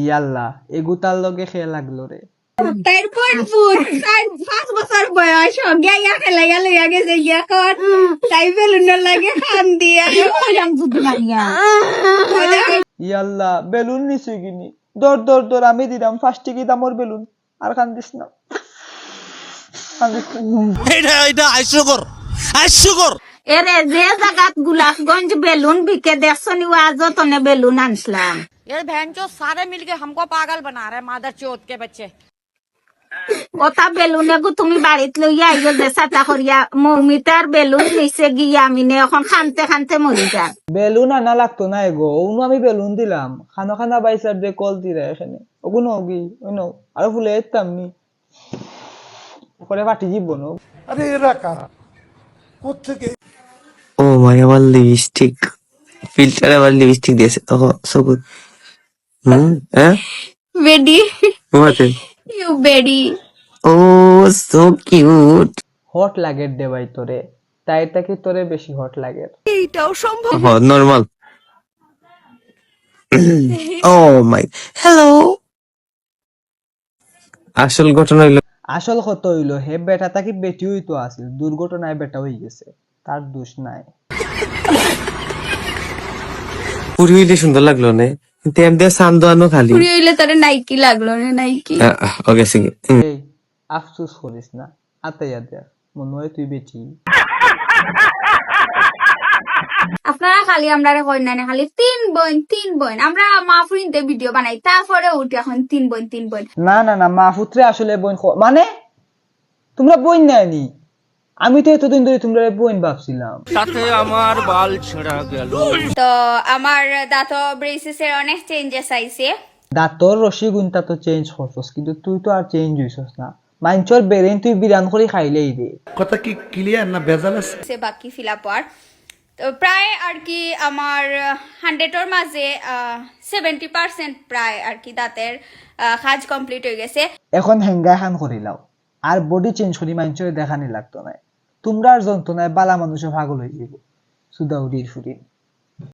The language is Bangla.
ইয়াল্লা এগুতার লগে খেয়ে লাগলো রে। তারপর 5 বছর বয়স গিয়া খেলা গেল গেছে এখন তাই বেলুনের লাগে খান দিয়া ইয়াল্লা বেলুন নিছি কিনি দর দর দর আমি দিলাম 5 টিকি দামর বেলুন আর খান দিস না এটা হাস্যকর এরে যে জায়গাত গোলাপগঞ্জ বেলুন বিকে দেখছো নি আজও তনে বেলুন আনছিলাম ये बहन जो सारे मिलके हमको पागल बना रहे हैं मादर चौथ के बच्चे। ওটা বেলুনে গো তুমি বাড়িত লইয়া আইও যে সাতা করিয়া মৌমিতার বেলুন নিচে গিয়া আমি নে এখন খানতে খানতে মরি যা বেলুন আনা লাগতো না এগো ওনো আমি বেলুন দিলাম খানা খানা বাইসার দে কল দিরা এখানে ওগুনো গি ওনো আর ফুলে এতাম নি করে পাটি জীবন আরে এরা কারা কোত্থেকে ও মাই আমার লিপস্টিক ফিল্টার আবার লিপস্টিক দিয়েছে তখন সো গুড হ্যাঁ বেডি হোয়াট ইউ বেডি ও সো কিউট হট লাগে দে ভাই তোরে তাই কি তোরে বেশি হট লাগে নরমাল ও মাই হ্যালো আসল ঘটনা হইলো আসল কত হইলো হে বেটা তাকে বেটি হইতো আছিল দুর্ঘটনায় বেটা হয়ে গেছে তার দোষ নাই পুরি হইলে সুন্দর লাগলো না কিন্তু এমনি সান্দো আনো খালি পুরি হইলে তোরে নাইকি লাগলো রে নাইকি ওকে সিঙ্গে এই আফসোস করিস না আতাইয়া দেখ মনে হয় তুই বেটি আপনারা খালি আমরা কই না খালি 3 বোন আমরা মাহফিলিতে ভিডিও বানাই তারপরে উঠে এখন 3 বোন না না না মা পুত্রে আসলে বোন মানে তোমরা বোন নাইনি আমি তো এতদিন ধরে তোমরা বোন ভাবছিলাম তাতে আমার বাল ছেঁড়া গেল তো আমার দাঁত ব্রেসেসের অনেক চেঞ্জেস আইছে দাঁতর রশি গুনটা তো চেঞ্জ করছস কিন্তু তুই তো আর চেঞ্জ হইছস না মাইনচর বেরেন তুই বিরান করে খাইলেই দে কথা কি ক্লিয়ার না ভেজাল আছে সে বাকি ফিলাপ আর তো প্রায় আর কি আমার 100 এর মাঝে 70% প্রায় আর কি দাঁতের কাজ কমপ্লিট হয়ে গেছে এখন হেঙ্গা খান করিলাও আর বডি চেঞ্জ করি মাইনচরে দেখানি লাগতো না তোমরা আর যন্ত্রণায় বালা মানুষে পাগল হয়ে যাবো সুদাউরির ফুরিন